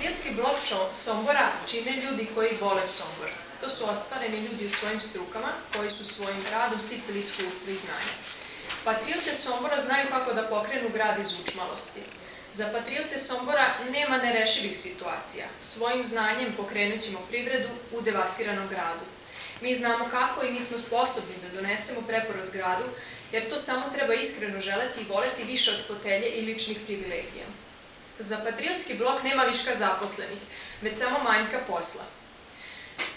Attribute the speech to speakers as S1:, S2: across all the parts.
S1: Patriotski blok Sombora čine ljudi koji vole Sombor. To su ostvareni ljudi u svojim strukama, koji su svojim radom sticali iskustva i znanja. Patriote Sombora znaju kako da pokrenu grad iz učmalosti. Za patriote Sombora nema nerešivih situacija. Svojim znanjem pokrenut ćemo privredu u devastiranom gradu. Mi znamo kako i mi smo sposobni da donesemo preporod gradu, jer to samo treba iskreno želeti i voleti više od fotelje i ličnih privilegija. Za patriotski blok nema viška zaposlenih, već samo manjka posla.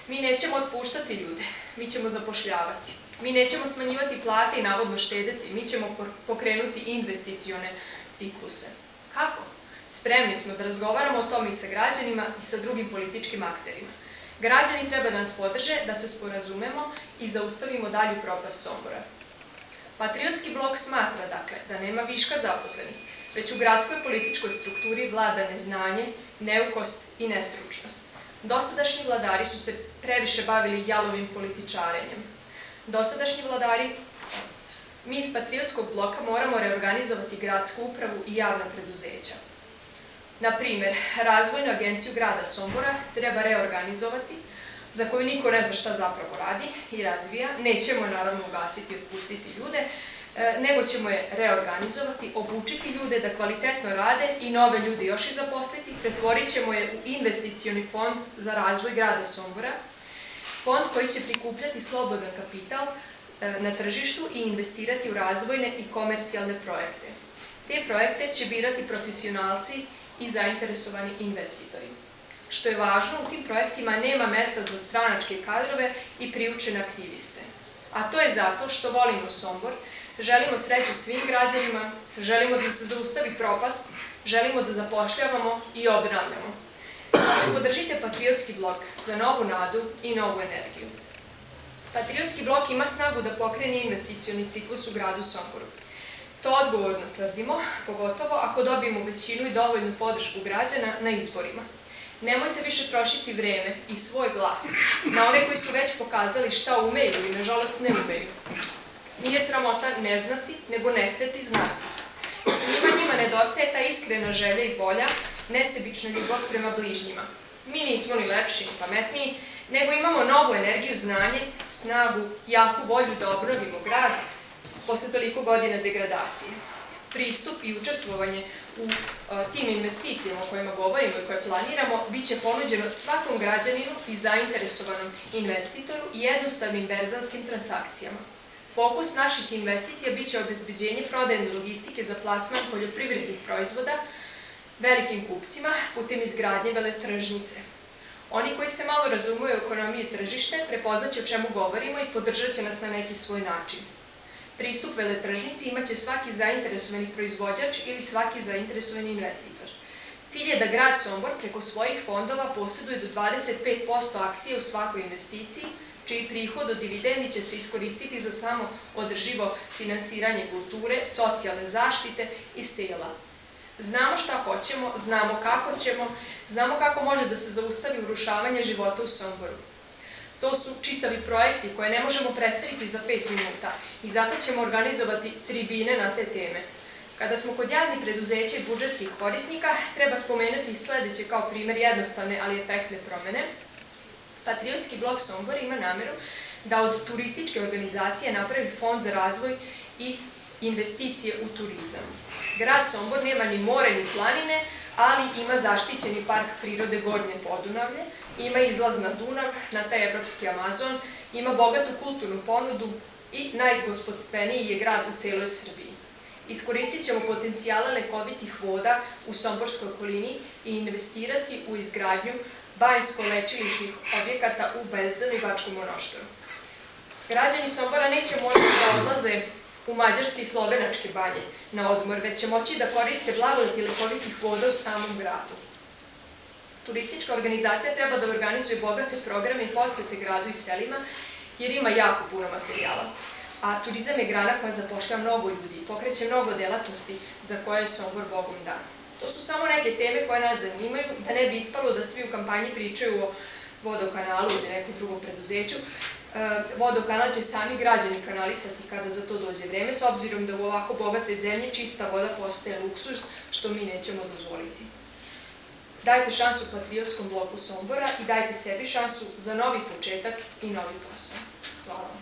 S1: Mi nećemo otpuštati ljude, mi ćemo zapošljavati. Mi nećemo smanjivati plate i navodno štedeti, mi ćemo pokrenuti investicione cikluse. Kako? Spremni smo da razgovaramo o tome i sa građanima i sa drugim političkim akterima. Građani treba da nas podrže, da se sporazumemo i zaustavimo dalju propast Sombora. Patriotski blok smatra, dakle, da nema viška zaposlenih, već u gradskoj političkoj strukturi vlada neznanje, neukost i nestručnost. Dosadašnji vladari su se previše bavili jalovim političarenjem. Dosadašnji vladari, mi iz patriotskog bloka moramo reorganizovati gradsku upravu i javna preduzeća. Na primer, razvojnu agenciju grada Sombora treba reorganizovati, za koju niko ne zna šta zapravo radi i razvija. Nećemo je naravno ugasiti i otpustiti ljude, nego ćemo je reorganizovati, obučiti ljude da kvalitetno rade i nove ljude još i zaposliti, pretvorit ćemo je u investicioni fond za razvoj grada Sombora, fond koji će prikupljati slobodan kapital na tržištu i investirati u razvojne i komercijalne projekte. Te projekte će birati profesionalci i zainteresovani investitori. Što je važno, u tim projektima nema mesta za stranačke kadrove i priučene aktiviste. A to je zato što volimo Sombor, želimo sreću svim građanima, želimo da se zaustavi propast, želimo da zapošljavamo i obnavljamo. Podržite Patriotski blok za novu nadu i novu energiju. Patriotski blok ima snagu da pokrene investicioni ciklus u gradu Somboru. To odgovorno tvrdimo, pogotovo ako dobijemo većinu i dovoljnu podršku građana na izborima. Nemojte više trošiti vreme i svoj glas na one koji su već pokazali šta umeju i nažalost ne umeju. Nije sramota ne znati, nego ne hteti znati. Svima njima nedostaje ta iskrena želja i volja, nesebična ljubav prema bližnjima. Mi nismo ni lepši, ni pametniji, nego imamo novu energiju, znanje, snagu, jaku volju da obnovimo grad posle toliko godina degradacije. Pristup i učestvovanje u tim investicijama o kojima govorimo i koje planiramo biće ponuđeno svakom građaninu i zainteresovanom investitoru i jednostavnim berzanskim transakcijama. Fokus naših investicija biće obezbeđenje prodajne logistike za plasman poljoprivrednih proizvoda velikim kupcima putem izgradnje veletržnice. Oni koji se malo razumeju u ekonomiju i tržište prepoznaće o čemu govorimo i podržat će nas na neki svoj način. Pristup veletržnici imaće svaki zainteresovani proizvođač ili svaki zainteresovani investitor. Cilj je da grad Sombor preko svojih fondova posjeduje do 25% akcije u svakoj investiciji, čiji prihod od dividendi će se iskoristiti za samo održivo finansiranje kulture, socijalne zaštite i sela. Znamo šta hoćemo, znamo kako ćemo, znamo kako može da se zaustavi urušavanje života u Somboru. To su čitavi projekti koje ne možemo predstaviti za 5 minuta i zato ćemo organizovati tribine na te teme. Kada smo kod javnih preduzeća i budžetskih korisnika, treba spomenuti i sledeće kao primer jednostavne, ali efektne promene. Patriotski blok Sombor ima nameru da od turističke organizacije napravi fond za razvoj i investicije u turizam. Grad Sombor nema ni more ni planine, ali ima zaštićeni park prirode Gornje Podunavlje, ima izlaz na Dunav, na taj evropski Amazon, ima bogatu kulturnu ponudu i najgospodstveniji je grad u celoj Srbiji. Iskoristit ćemo potencijale lekovitih voda u somborskoj okolini i investirati u izgradnju banjsko-lečilišnih objekata u Bezdanu i Bačkom Monoštoru. Građani Sombora neće moći da odlaze u mađarske i slovenačke banje na odmor, već će moći da koriste blagodati lekovitih voda u samom gradu. Turistička organizacija treba da organizuje bogate programe i posete gradu i selima, jer ima jako puno materijala. A turizam je grana koja zapošlja mnogo ljudi i pokreće mnogo delatnosti za koje je Sombor Bogom dan. To su samo neke teme koje nas zanimaju, da ne bi ispalo da svi u kampanji pričaju o vodokanalu ili nekom drugom preduzeću. Vodokanal će sami građani kanalisati kada za to dođe vreme, s obzirom da u ovako bogatoj zemlji čista voda postaje luksuz, što mi nećemo dozvoliti. Dajte šansu Patriotskom bloku Sombora i dajte sebi šansu za novi početak i novi posao. Hvala vam.